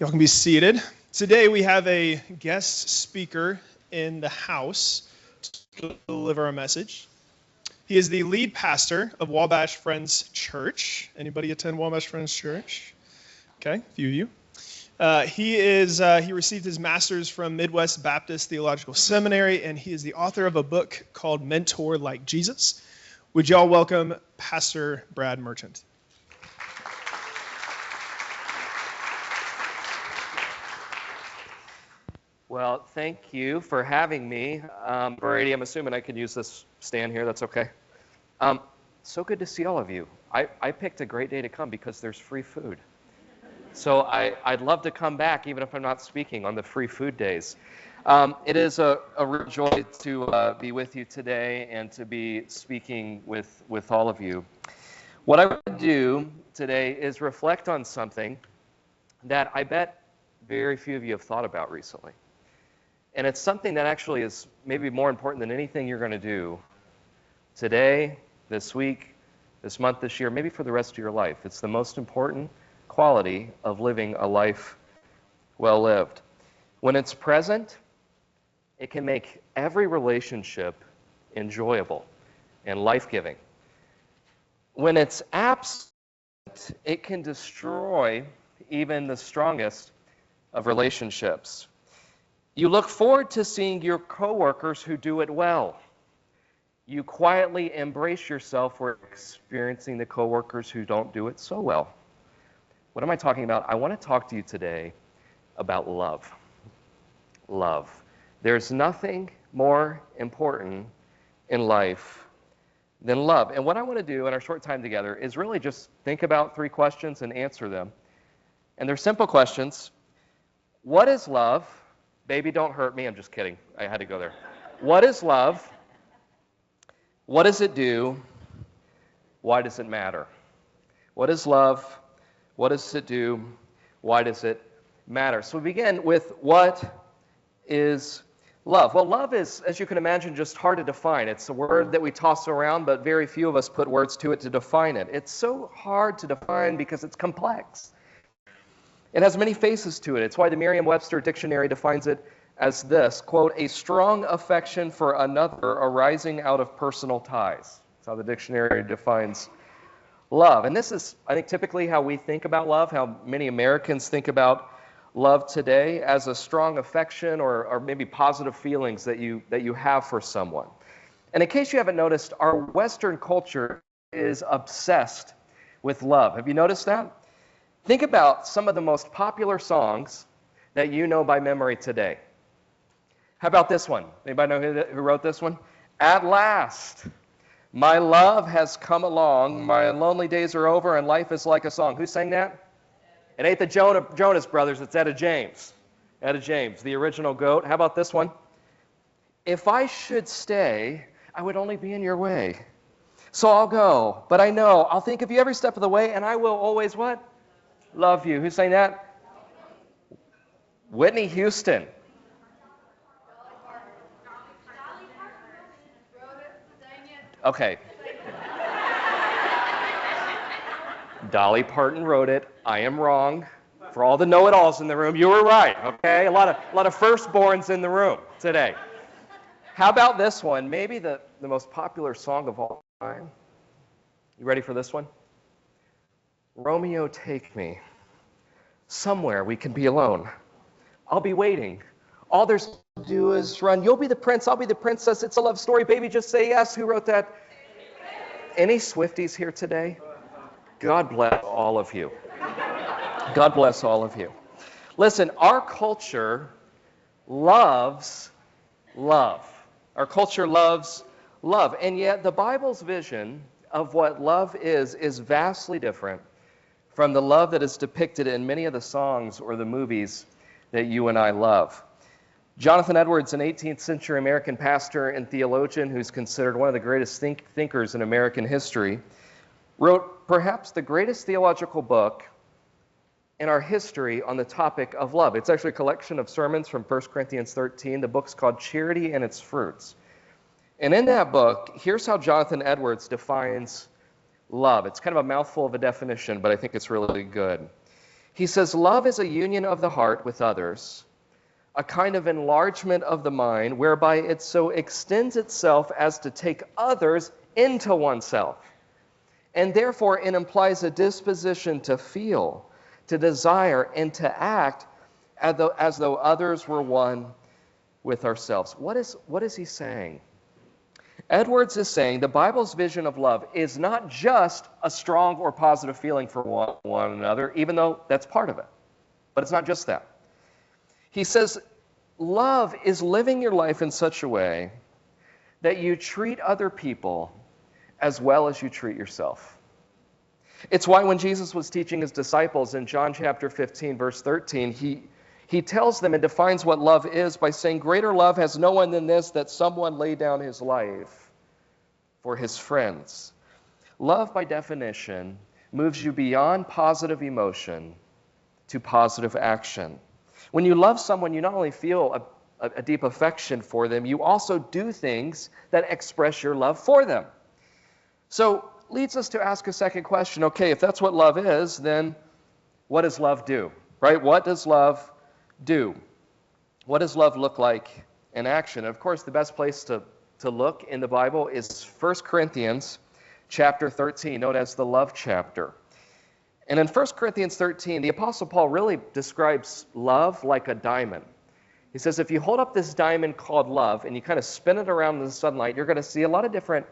Y'all can be seated. Today we have a guest speaker in the house to deliver a message. He is the lead pastor of Wabash Friends Church. Anybody attend Wabash Friends Church? Okay, a few of you. He received his master's from Midwest Baptist Theological Seminary, and he is the author of a book called Mentor Like Jesus. Would y'all welcome Pastor Brad Merchant? Well, thank you for having me. Brady, I'm assuming I could use this stand here. That's okay. So good to see all of you. I picked a great day to come because there's free food. So I'd love to come back even if I'm not speaking on the free food days. It is a real joy to be with you today and to be speaking with all of you. What I would do today is reflect on something that I bet very few of you have thought about recently. And it's something that actually is maybe more important than anything you're going to do today, this week, this month, this year, maybe for the rest of your life. It's the most important quality of living a life well lived. When it's present, it can make every relationship enjoyable and life-giving. When it's absent, it can destroy even the strongest of relationships. You look forward to seeing your coworkers who do it well. You quietly embrace yourself for experiencing the coworkers who don't do it so well. What am I talking about? I want to talk to you today about love. Love. There's nothing more important in life than love. And what I want to do in our short time together is really just think about 3 questions and answer them. And they're simple questions. What is love? Baby, don't hurt me. I'm just kidding. I had to go there. What is love? What does it do? Why does it matter? What is love? What does it do? Why does it matter? So we begin with what is love? Well, love is, as you can imagine, just hard to define. It's a word that we toss around, but very few of us put words to it to define it. It's so hard to define because it's complex. It has many faces to it. It's why the Merriam-Webster dictionary defines it as this, quote, a strong affection for another arising out of personal ties. That's how the dictionary defines love. And this is, I think, typically how we think about love, how many Americans think about love today, as a strong affection or maybe positive feelings that you have for someone. And in case you haven't noticed, our Western culture is obsessed with love. Have you noticed that? Think about some of the most popular songs that you know by memory today. How about this one? Anybody know who wrote this one? At last, my love has come along, my lonely days are over, and life is like a song. Who sang that? It ain't the Jonas Brothers, it's Etta James. Etta James, the original GOAT. How about this one? If I should stay, I would only be in your way. So I'll go, but I know I'll think of you every step of the way, and I will always what? Love you. Who's saying that? Whitney Houston. Okay. Dolly Parton wrote it. I am wrong. For all the know-it-alls in the room, you were right. Okay, a lot of firstborns in the room today. How about this one? Maybe the most popular song of all time. You ready for this one? Romeo, take me. Somewhere we can be alone. I'll be waiting. All there's to do is run. You'll be the prince, I'll be the princess. It's a love story, baby, just say yes. Who wrote that? Any Swifties here today? God bless all of you. God bless all of you. Listen, our culture loves love. Our culture loves love. And yet the Bible's vision of what love is vastly different from the love that is depicted in many of the songs or the movies that you and I love. Jonathan Edwards, an 18th century American pastor and theologian who's considered one of the greatest thinkers in American history, wrote perhaps the greatest theological book in our history on the topic of love. It's actually a collection of sermons from 1 Corinthians 13. The book's called Charity and Its Fruits. And in that book, here's how Jonathan Edwards defines love. It's kind of a mouthful of a definition, but I think it's really good. He says, love is a union of the heart with others, a kind of enlargement of the mind, whereby it so extends itself as to take others into oneself. And therefore, it implies a disposition to feel, to desire, and to act as though others were one with ourselves. What is he saying? Edwards is saying the Bible's vision of love is not just a strong or positive feeling for one another, even though that's part of it. But it's not just that. He says love is living your life in such a way that you treat other people as well as you treat yourself. It's why when Jesus was teaching his disciples in John chapter 15, verse 13, he tells them and defines what love is by saying, greater love has no one than this, that someone lay down his life for his friends. Love, by definition, moves you beyond positive emotion to positive action. When you love someone, you not only feel a deep affection for them, you also do things that express your love for them. So, leads us to ask a second question. Okay, if that's what love is, then what does love do? Right? What does love do? What does love look like in action? And of course, the best place to look in the Bible is 1 Corinthians chapter 13, known as the love chapter. And in 1 Corinthians 13, the Apostle Paul really describes love like a diamond. He says, if you hold up this diamond called love and you kind of spin it around in the sunlight, you're going to see a lot of different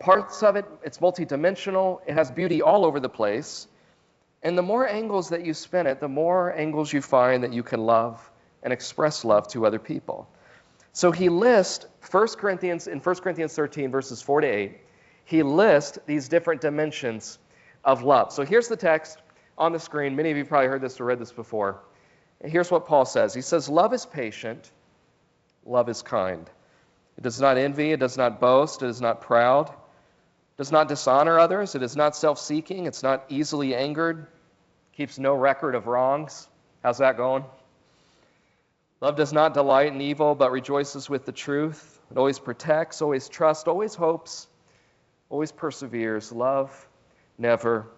parts of it. It's multidimensional. It has beauty all over the place. And the more angles that you spin it, the more angles you find that you can love and express love to other people. So he lists in 1 Corinthians 13, verses 4 to 8, he lists these different dimensions of love. So here's the text on the screen. Many of you probably heard this or read this before. And here's what Paul says. He says, love is patient, love is kind. It does not envy, it does not boast, it is not proud, it does not dishonor others, it is not self-seeking, it's not easily angered, keeps no record of wrongs. How's that going? Love does not delight in evil, but rejoices with the truth. It always protects, always trusts, always hopes, always perseveres. Love never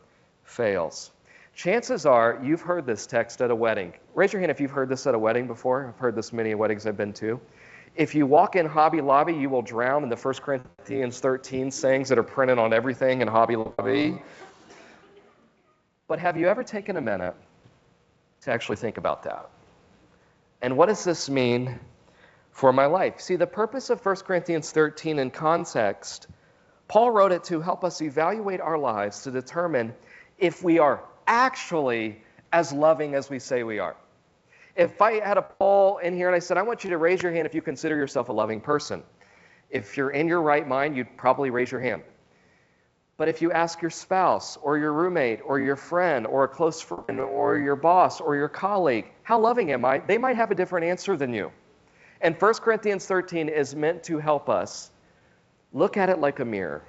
fails. Chances are you've heard this text at a wedding. Raise your hand if you've heard this at a wedding before. I've heard this many weddings I've been to. If you walk in Hobby Lobby, you will drown in the 1 Corinthians 13 sayings that are printed on everything in Hobby Lobby. But have you ever taken a minute to actually think about that? And what does this mean for my life? See, the purpose of 1 Corinthians 13 in context, Paul wrote it to help us evaluate our lives to determine if we are actually as loving as we say we are. If I had a poll in here and I said, I want you to raise your hand if you consider yourself a loving person. If you're in your right mind, you'd probably raise your hand. But if you ask your spouse or your roommate or your friend or a close friend or your boss or your colleague, how loving am I? They might have a different answer than you. And 1 Corinthians 13 is meant to help us look at it like a mirror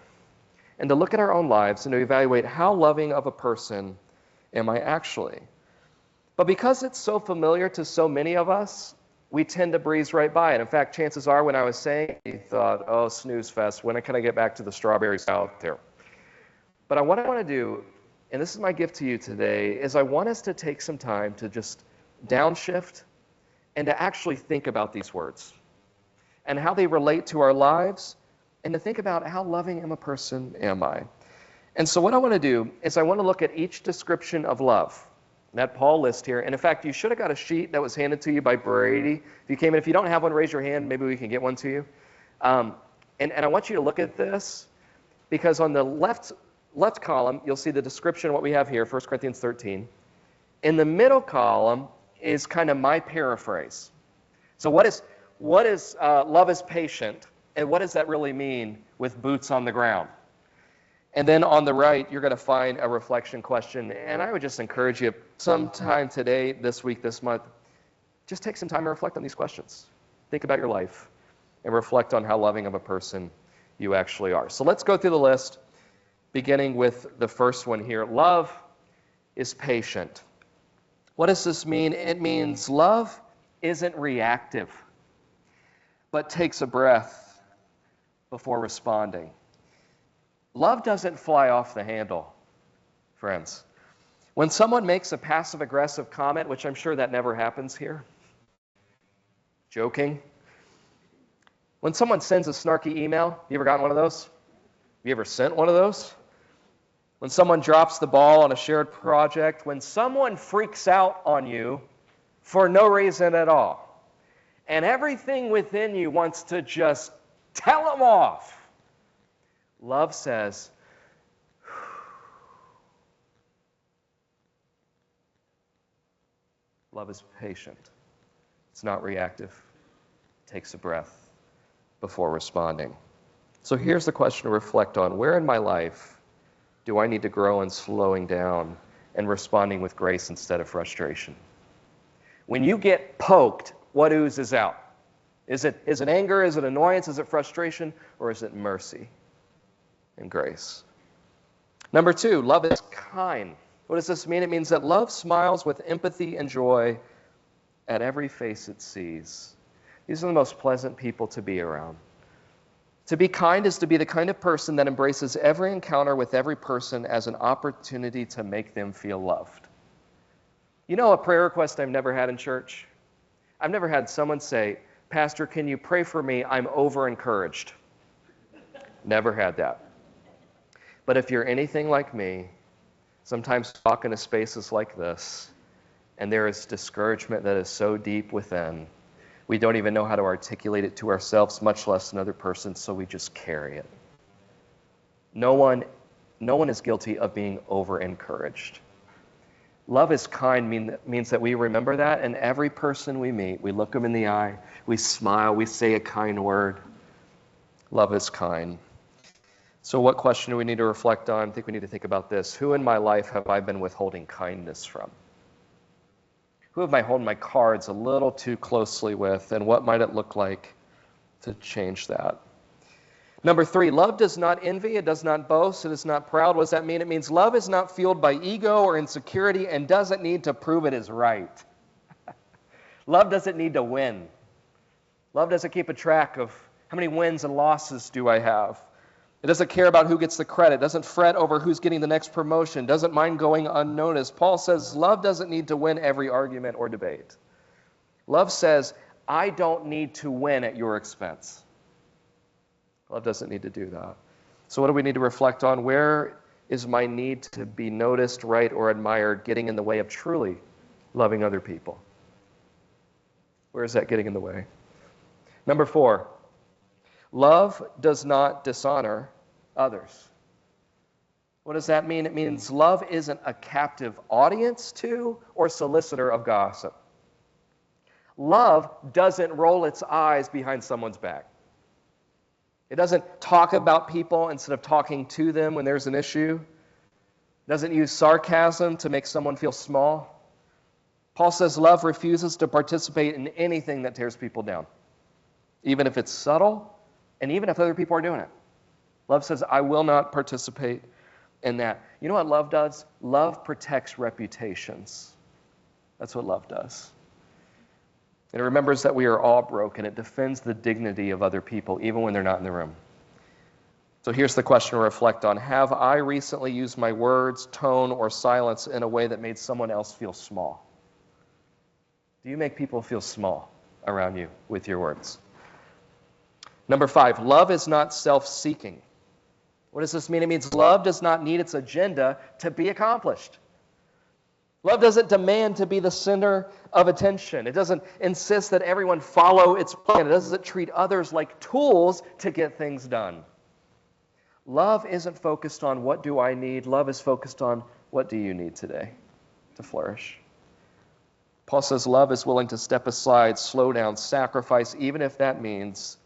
and to look at our own lives and to evaluate how loving of a person am I actually. But because it's so familiar to so many of us, we tend to breeze right by it. In fact, chances are when I was saying, you thought, oh, snooze fest, when can I get back to the strawberries out there? But what I want to do, and this is my gift to you today, is I want us to take some time to just downshift and to actually think about these words and how they relate to our lives and to think about how loving of a person am I. And so what I want to do is I want to look at each description of love that Paul lists here. And in fact, you should have got a sheet that was handed to you by Brady. If you came in, if you don't have one, raise your hand. Maybe we can get one to you. And I want you to look at this because on the left column, you'll see the description of what we have here, 1 Corinthians 13. In the middle column is kind of my paraphrase. So what is love is patient, and what does that really mean with boots on the ground? And then on the right, you're going to find a reflection question. And I would just encourage you sometime today, this week, this month, just take some time to reflect on these questions. Think about your life and reflect on how loving of a person you actually are. So let's go through the list, beginning with the first one here. Love is patient. What does this mean? It means love isn't reactive, but takes a breath before responding. Love doesn't fly off the handle, friends. When someone makes a passive-aggressive comment, which I'm sure that never happens here, joking. When someone sends a snarky email, you ever gotten one of those? Have you ever sent one of those? When someone drops the ball on a shared project, when someone freaks out on you for no reason at all, and everything within you wants to just tell them off, love says, love is patient. It's not reactive. It takes a breath before responding. So here's the question to reflect on. Where in my life do I need to grow in slowing down and responding with grace instead of frustration? When you get poked, what oozes out? Is it anger? Is it annoyance? Is it frustration? Or is it mercy and grace? Number 2, love is kind. What does this mean? It means that love smiles with empathy and joy at every face it sees. These are the most pleasant people to be around. To be kind is to be the kind of person that embraces every encounter with every person as an opportunity to make them feel loved. You know a prayer request I've never had in church? I've never had someone say, Pastor, can you pray for me? I'm over-encouraged. Never had that. But if you're anything like me, sometimes walk into spaces like this, and there is discouragement that is so deep within, we don't even know how to articulate it to ourselves, much less another person, so we just carry it. No one is guilty of being over-encouraged. Love is kind means that we remember that, and every person we meet, we look them in the eye, we smile, we say a kind word. Love is kind. So what question do we need to reflect on? I think we need to think about this. Who in my life have I been withholding kindness from? Who have I held my cards a little too closely with, and what might it look like to change that? Number 3, love does not envy, it does not boast, it is not proud. What does that mean? It means love is not fueled by ego or insecurity and doesn't need to prove it is right. Love doesn't need to win. Love doesn't keep a track of how many wins and losses do I have. It doesn't care about who gets the credit, doesn't fret over who's getting the next promotion, doesn't mind going unnoticed. Paul says love doesn't need to win every argument or debate. Love says, I don't need to win at your expense. Love doesn't need to do that. So what do we need to reflect on? Where is my need to be noticed, right, or admired getting in the way of truly loving other people? Where is that getting in the way? Number 4, love does not dishonor others. What does that mean? It means love isn't a captive audience to or solicitor of gossip. Love doesn't roll its eyes behind someone's back. It doesn't talk about people instead of talking to them when there's an issue. It doesn't use sarcasm to make someone feel small. Paul says love refuses to participate in anything that tears people down, even if it's subtle and even if other people are doing it. Love says, I will not participate in that. You know what love does? Love protects reputations. That's what love does. It remembers that we are all broken. It defends the dignity of other people, even when they're not in the room. So here's the question to reflect on. Have I recently used my words, tone, or silence in a way that made someone else feel small? Do you make people feel small around you with your words? Number 5, love is not self-seeking. What does this mean? It means love does not need its agenda to be accomplished. Love doesn't demand to be the center of attention. It doesn't insist that everyone follow its plan. It doesn't treat others like tools to get things done. Love isn't focused on what do I need. Love is focused on what do you need today to flourish. Paul says love is willing to step aside, slow down, sacrifice, even if that means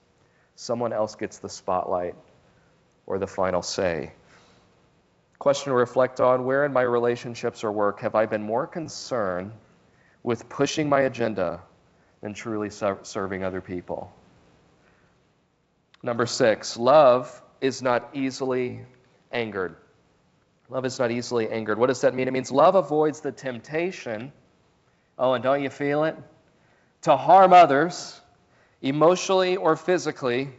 someone else gets the spotlight or the final say. Question to reflect on, where in my relationships or work have I been more concerned with pushing my agenda than truly serving other people? Number 6, love is not easily angered. Love is not easily angered. What does that mean? It means love avoids the temptation, oh, and don't you feel it? To harm others, emotionally or physically,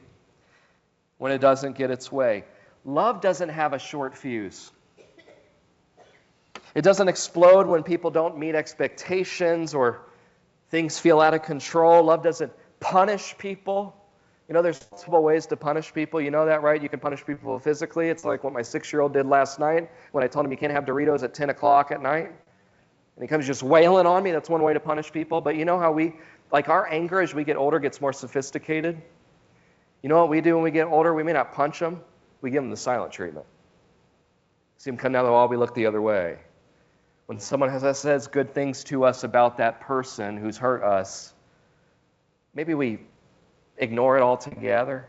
when it doesn't get its way. Love doesn't have a short fuse. It doesn't explode when people don't meet expectations or things feel out of control. Love doesn't punish people. You know, there's multiple ways to punish people. You know that, right? You can punish people physically. It's like what my 6-year-old did last night when I told him you can't have Doritos at 10 o'clock at night. And he comes just wailing on me. That's one way to punish people. But you know how our anger as we get older gets more sophisticated? You know what we do when we get older? We may not punch them. We give them the silent treatment. See them come down the wall, we look the other way. When someone says good things to us about that person who's hurt us, maybe we ignore it altogether,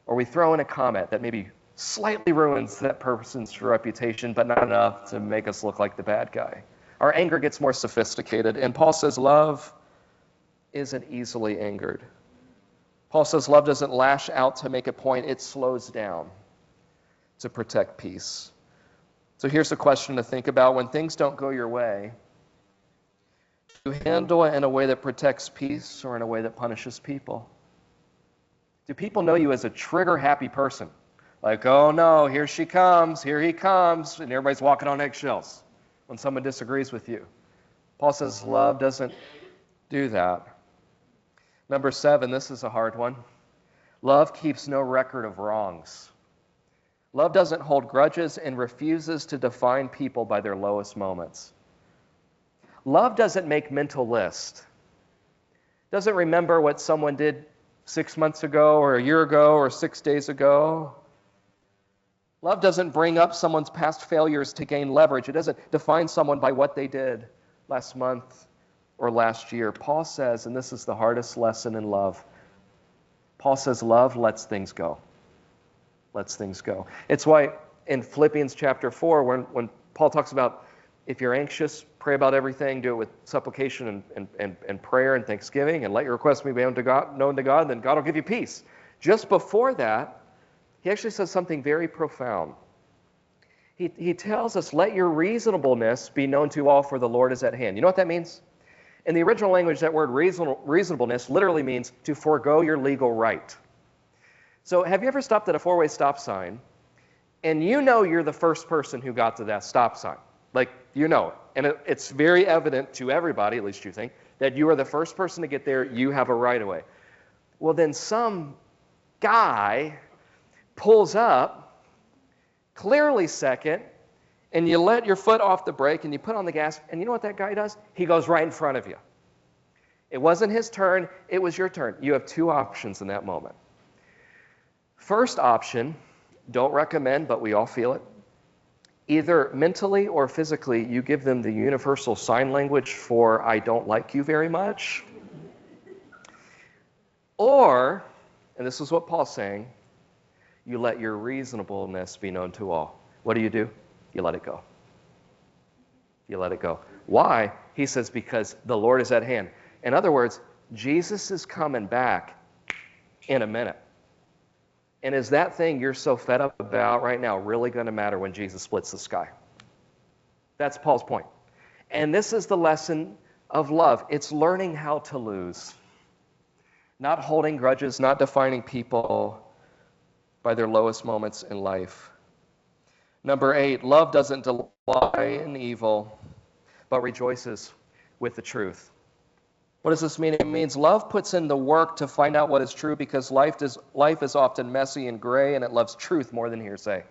or we throw in a comment that maybe slightly ruins that person's reputation, but not enough to make us look like the bad guy. Our anger gets more sophisticated, and Paul says love isn't easily angered. Paul says love doesn't lash out to make a point, it slows down to protect peace. So here's a question to think about. When things don't go your way, do you handle it in a way that protects peace or in a way that punishes people? Do people know you as a trigger-happy person? Like, oh no, here she comes, here he comes, and everybody's walking on eggshells when someone disagrees with you. Paul says love doesn't do that. Number 7, this is a hard one. Love keeps no record of wrongs. Love doesn't hold grudges and refuses to define people by their lowest moments. Love doesn't make mental lists. Doesn't remember what someone did 6 months ago or a year ago or 6 days ago. Love doesn't bring up someone's past failures to gain leverage. It doesn't define someone by what they did last month or last year. Paul says, and this is the hardest lesson in love, Paul says love lets things go. Lets things go. It's why in Philippians chapter 4, when Paul talks about if you're anxious, pray about everything, do it with supplication and prayer and thanksgiving, and let your requests be known to God, then God will give you peace. Just before that, he actually says something very profound. He tells us, let your reasonableness be known to all, for the Lord is at hand. You know what that means? In the original language, that word reasonableness literally means to forego your legal right. So have you ever stopped at a 4-way stop sign, and you know you're the first person who got to that stop sign? Like, you know it. And it's very evident to everybody, at least you think, that you are the first person to get there, you have a right-of-way. Well, then some guy pulls up, clearly second, and you let your foot off the brake and you put on the gas, and you know what that guy does? He goes right in front of you. It wasn't his turn, it was your turn. You have 2 options in that moment. First option, don't recommend, but we all feel it. Either mentally or physically, you give them the universal sign language for I don't like you very much. Or, and this is what Paul's saying, you let your reasonableness be known to all. What do? You let it go. You let it go. Why? He says, because the Lord is at hand. In other words, Jesus is coming back in a minute. And is that thing you're so fed up about right now really going to matter when Jesus splits the sky? That's Paul's point. And this is the lesson of love. It's learning how to lose. Not holding grudges, not defining people by their lowest moments in life. Number 8, love doesn't delight in evil, but rejoices with the truth. What does this mean? It means love puts in the work to find out what is true, because life is often messy and gray, and it loves truth more than hearsay.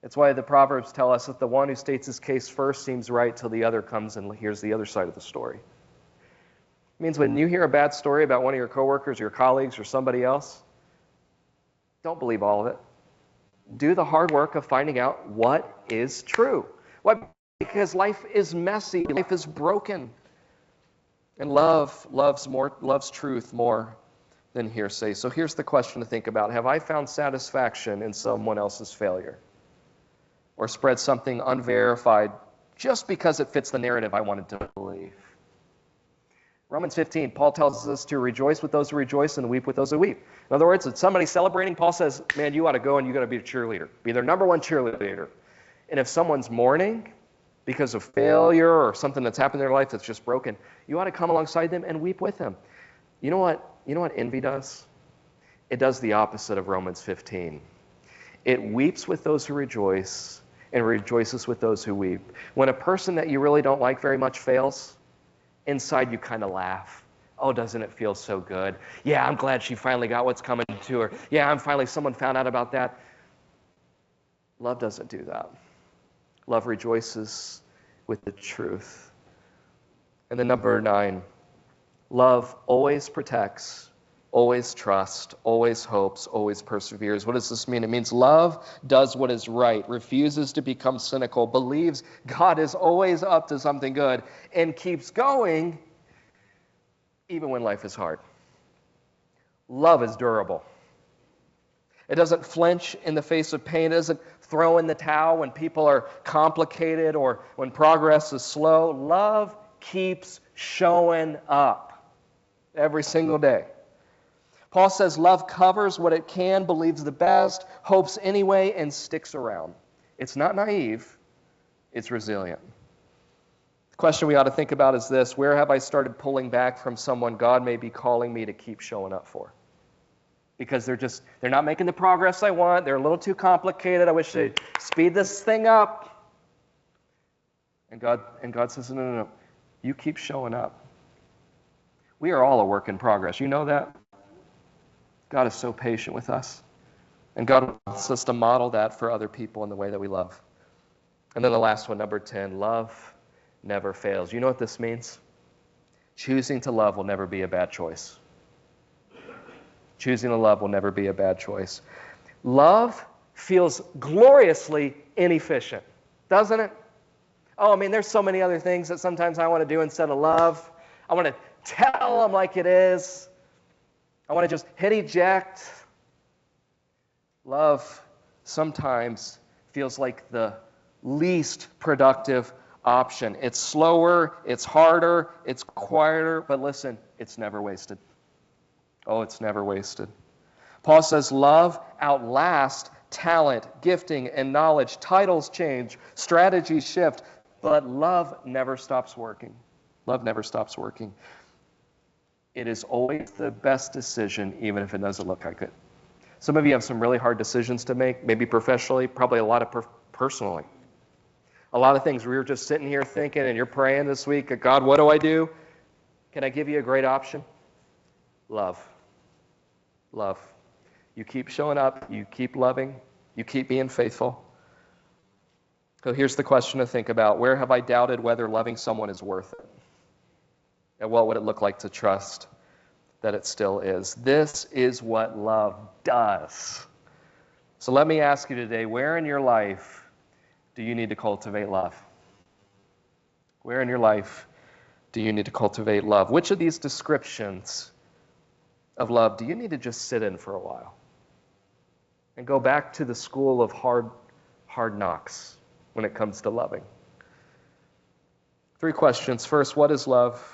It's why the Proverbs tell us that the one who states his case first seems right till the other comes and hears the other side of the story. It means when you hear a bad story about one of your coworkers, your colleagues, or somebody else, don't believe all of it. Do the hard work of finding out what is true. Why? Because life is messy, life is broken. And love loves truth more than hearsay. So here's the question to think about. Have I found satisfaction in someone else's failure? Or spread something unverified just because it fits the narrative I wanted to believe? Romans 15, Paul tells us to rejoice with those who rejoice and weep with those who weep. In other words, if somebody's celebrating, Paul says, man, you ought to go and you got to be a cheerleader. Be their number one cheerleader. And if someone's mourning because of failure or something that's happened in their life that's just broken, you ought to come alongside them and weep with them. You know what envy does? It does the opposite of Romans 15. It weeps with those who rejoice, and rejoices with those who weep. When a person that you really don't like very much fails, inside you kind of laugh. Oh, doesn't it feel so good? Yeah, I'm glad she finally got what's coming to her. Yeah, someone found out about that. Love doesn't do that. Love rejoices with the truth. And then number 9, love always protects, always trusts, always hopes, always perseveres. What does this mean? It means love does what is right, refuses to become cynical, believes God is always up to something good, and keeps going even when life is hard. Love is durable. It doesn't flinch in the face of pain. It doesn't throw in the towel when people are complicated or when progress is slow. Love keeps showing up every single day. Paul says love covers what it can, believes the best, hopes anyway, and sticks around. It's not naive, it's resilient. The question we ought to think about is this: where have I started pulling back from someone God may be calling me to keep showing up for? Because they're not making the progress I want. They're a little too complicated. I wish they'd speed this thing up. And God says, no. You keep showing up. We are all a work in progress. You know that? God is so patient with us. And God wants us to model that for other people in the way that we love. And then the last one, number 10, love never fails. You know what this means? Choosing to love will never be a bad choice. Choosing to love will never be a bad choice. Love feels gloriously inefficient, doesn't it? Oh, there's so many other things that sometimes I want to do instead of love. I want to tell them like it is. I want to just hit eject. Love sometimes feels like the least productive option. It's slower, it's harder, it's quieter, but listen, it's never wasted. Oh, it's never wasted. Paul says love outlasts talent, gifting, and knowledge. Titles change, strategies shift, but love never stops working. Love never stops working. It is always the best decision, even if it doesn't look like it. Some of you have some really hard decisions to make, maybe professionally, probably a lot of personally. A lot of things we were just sitting here thinking, and you're praying this week, God, what do I do? Can I give you a great option? Love. Love. You keep showing up, you keep loving, you keep being faithful. So here's the question to think about. Where have I doubted whether loving someone is worth it? And what would it look like to trust that it still is? This is what love does. So let me ask you today, where in your life do you need to cultivate love? Where in your life do you need to cultivate love? Which of these descriptions of love do you need to just sit in for a while and go back to the school of hard knocks when it comes to loving? 3 questions. First, what is love?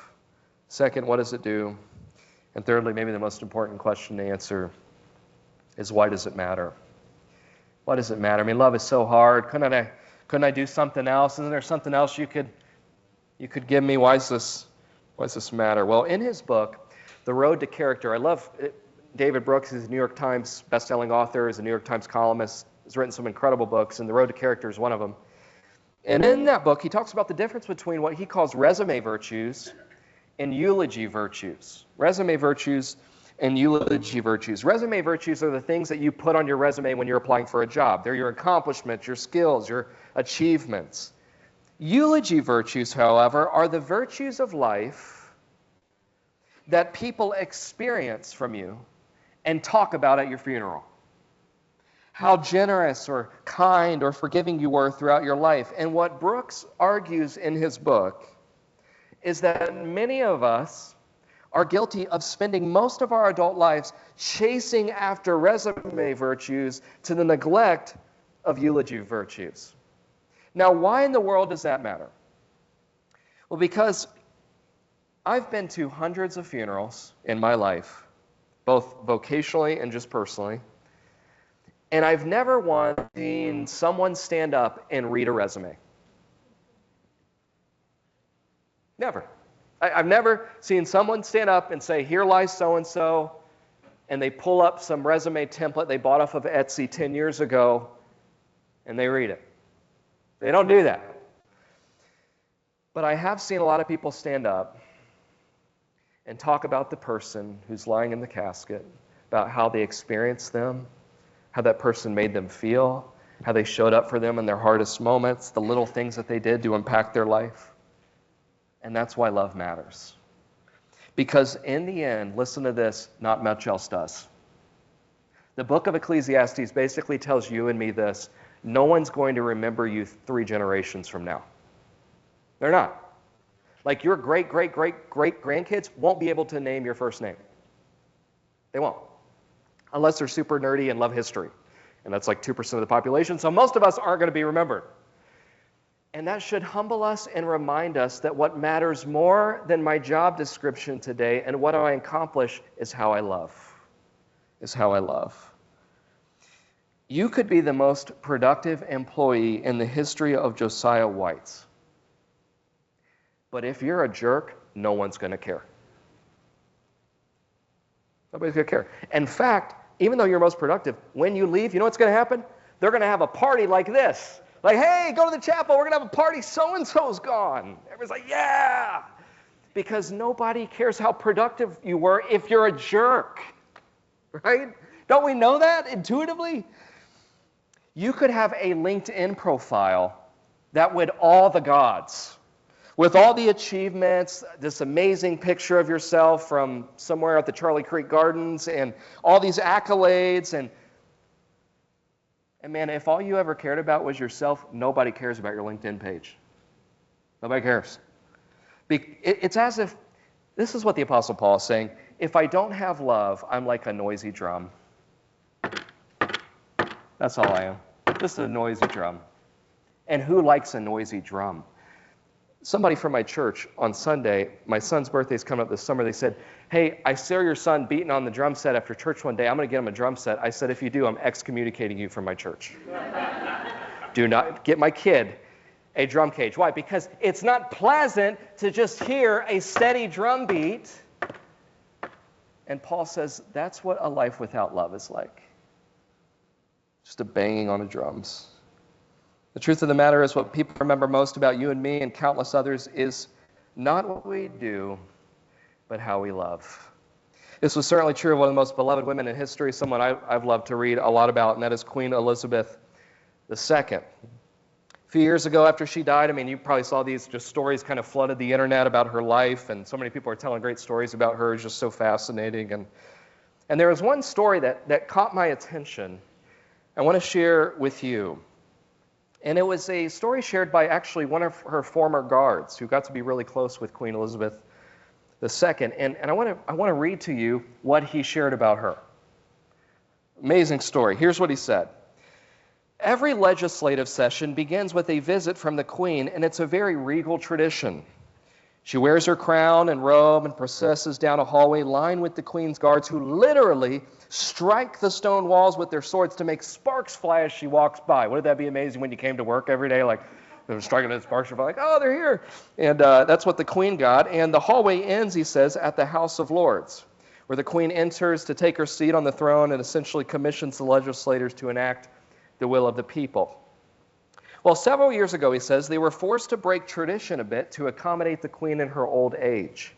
Second, what does it do? And thirdly, maybe the most important question to answer is, why does it matter? Why does it matter? Love is so hard. Couldn't I do something else? Isn't there something else you could give me? Why does this matter? Well, in his book, The Road to Character, I love it. David Brooks. He's a New York Times bestselling author. He's a New York Times columnist. He's written some incredible books, and The Road to Character is one of them. And in that book, he talks about the difference between what he calls resume virtues and eulogy virtues. Resume virtues and eulogy virtues. Resume virtues are the things that you put on your resume when you're applying for a job. They're your accomplishments, your skills, your achievements. Eulogy virtues, however, are the virtues of life that people experience from you and talk about at your funeral. How generous or kind or forgiving you were throughout your life. And what Brooks argues in his book is that many of us are guilty of spending most of our adult lives chasing after resume virtues to the neglect of eulogy virtues. Now, why in the world does that matter? Well, because I've been to hundreds of funerals in my life, both vocationally and just personally, and I've never once seen someone stand up and read a resume. Never. I've never seen someone stand up and say, here lies so-and-so, and they pull up some resume template they bought off of Etsy 10 years ago, and they read it. They don't do that. But I have seen a lot of people stand up and talk about the person who's lying in the casket, about how they experienced them, how that person made them feel, how they showed up for them in their hardest moments, the little things that they did to impact their life. And that's why love matters. Because in the end, listen to this, not much else does. The book of Ecclesiastes basically tells you and me this: no one's going to remember you 3 generations from now. They're not. Like your great-great-great-great-grandkids won't be able to name your first name. They won't. Unless they're super nerdy and love history. And that's like 2% of the population, so most of us aren't going to be remembered. And that should humble us and remind us that what matters more than my job description today and what I accomplish is how I love. Is how I love. You could be the most productive employee in the history of Josiah White's. But if you're a jerk, no one's going to care. Nobody's going to care. In fact, even though you're most productive, when you leave, you know what's going to happen? They're going to have a party like this. Like, hey, go to the chapel. We're going to have a party. So-and-so's gone. Everybody's like, yeah. Because nobody cares how productive you were if you're a jerk. Right? Don't we know that intuitively? You could have a LinkedIn profile that would all the gods. With all the achievements, this amazing picture of yourself from somewhere at the Charlie Creek Gardens, and all these accolades, and man, if all you ever cared about was yourself, nobody cares about your LinkedIn page. Nobody cares. It's as if, this is what the Apostle Paul is saying, if I don't have love, I'm like a noisy drum. That's all I am. Just a noisy drum. And who likes a noisy drum? Somebody from my church on Sunday, my son's birthday's coming up this summer, they said, hey, I saw your son beating on the drum set after church one day. I'm going to get him a drum set. I said, if you do, I'm excommunicating you from my church. Do not get my kid a drum cage. Why? Because it's not pleasant to just hear a steady drum beat. And Paul says that's what a life without love is like. Just a banging on the drums. The truth of the matter is what people remember most about you and me and countless others is not what we do, but how we love. This was certainly true of one of the most beloved women in history, someone I've loved to read a lot about, and that is Queen Elizabeth II. A few years ago after she died, I mean, you probably saw these just stories kind of flooded the internet about her life, and so many people are telling great stories about her. It's just so fascinating. And there was one story that caught my attention I want to share with you. And it was a story shared by actually one of her former guards who got to be really close with Queen Elizabeth II. And I want to read to you what he shared about her. Amazing story. Here's what he said. Every legislative session begins with a visit from the Queen, and it's a very regal tradition. She wears her crown and robe and processes down a hallway lined with the Queen's guards, who literally strike the stone walls with their swords to make sparks fly as she walks by. Wouldn't that be amazing when you came to work every day, like they were striking the sparks, you're like, oh, they're here. And that's what the Queen got. And the hallway ends, he says, at the House of Lords, where the Queen enters to take her seat on the throne and essentially commissions the legislators to enact the will of the people. Well, several years ago, he says, they were forced to break tradition a bit to accommodate the Queen in her old age.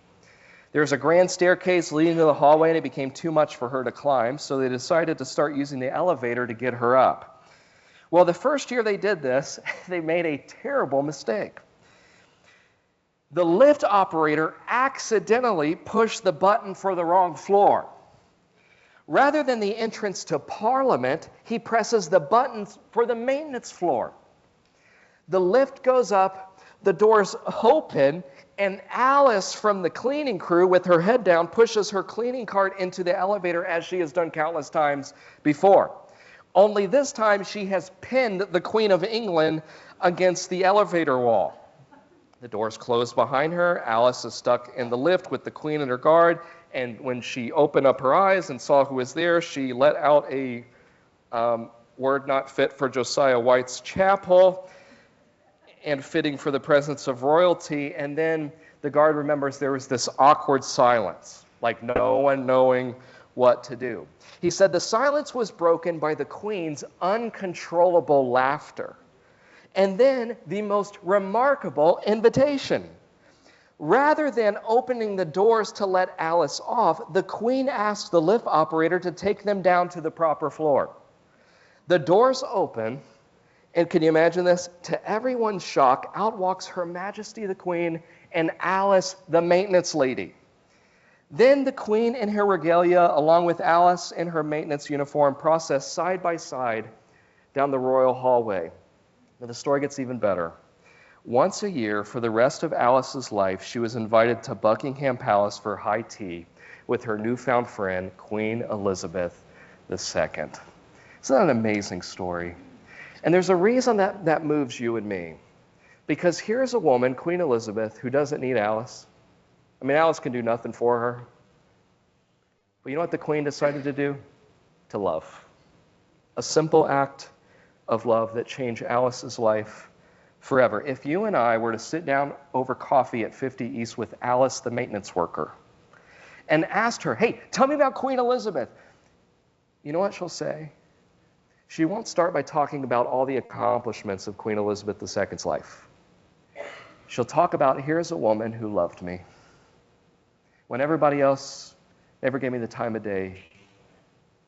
There's a grand staircase leading to the hallway, and it became too much for her to climb, so they decided to start using the elevator to get her up. Well, the first year they did this, they made a terrible mistake. The lift operator accidentally pushed the button for the wrong floor. Rather than the entrance to Parliament, he presses the buttons for the maintenance floor. The lift goes up, the doors open, and Alice from the cleaning crew, with her head down, pushes her cleaning cart into the elevator as she has done countless times before. Only this time she has pinned the Queen of England against the elevator wall. The doors close behind her. Alice is stuck in the lift with the Queen and her guard, and when she opened up her eyes and saw who was there, she let out a word not fit for Josiah White's chapel, and fitting for the presence of royalty. And then the guard remembers there was this awkward silence, like no one knowing what to do. He said the silence was broken by the Queen's uncontrollable laughter. And then the most remarkable invitation. Rather than opening the doors to let Alice off, the Queen asked the lift operator to take them down to the proper floor. The doors open, and can you imagine this? To everyone's shock, out walks Her Majesty the Queen and Alice, the maintenance lady. Then the Queen in her regalia, along with Alice in her maintenance uniform, process side by side down the royal hallway. Now the story gets even better. Once a year, for the rest of Alice's life, she was invited to Buckingham Palace for high tea with her newfound friend, Queen Elizabeth II. Isn't that an amazing story? And there's a reason that moves you and me. Because here's a woman, Queen Elizabeth, who doesn't need Alice. I mean, Alice can do nothing for her. But you know what the Queen decided to do? To love. A simple act of love that changed Alice's life forever. If you and I were to sit down over coffee at 50 East with Alice, the maintenance worker, and asked her, hey, tell me about Queen Elizabeth, you know what she'll say? She won't start by talking about all the accomplishments of Queen Elizabeth II's life. She'll talk about, here's a woman who loved me. When everybody else never gave me the time of day,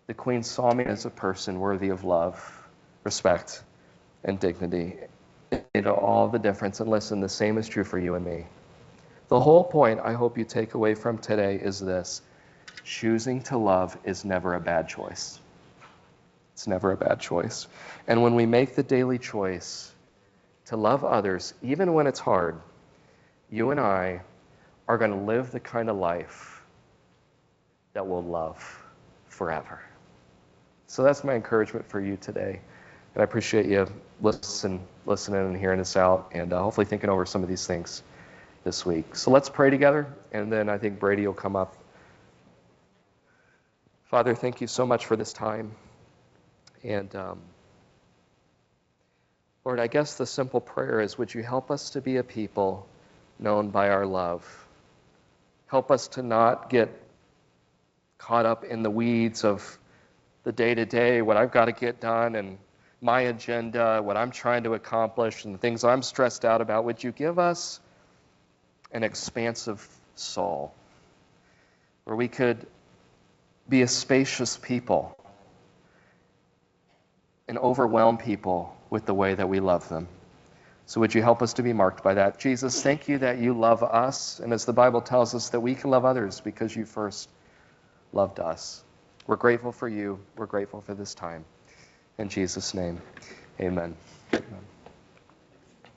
the Queen saw me as a person worthy of love, respect, and dignity. It made all the difference. And listen, the same is true for you and me. The whole point I hope you take away from today is this: choosing to love is never a bad choice. It's never a bad choice. And when we make the daily choice to love others, even when it's hard, you and I are going to live the kind of life that we'll love forever. So that's my encouragement for you today. And I appreciate you listening and hearing us out, and hopefully thinking over some of these things this week. So let's pray together, and then I think Brady will come up. Father, thank you so much for this time. And Lord, I guess the simple prayer is, would you help us to be a people known by our love? Help us to not get caught up in the weeds of the day-to-day, what I've got to get done, and my agenda, what I'm trying to accomplish, and the things I'm stressed out about. Would you give us an expansive soul where we could be a spacious people and overwhelm people with the way that we love them? So would you help us to be marked by that? Jesus, thank you that you love us, and as the Bible tells us, that we can love others because you first loved us. We're grateful for you. We're grateful for this time. In Jesus' name, amen. Amen.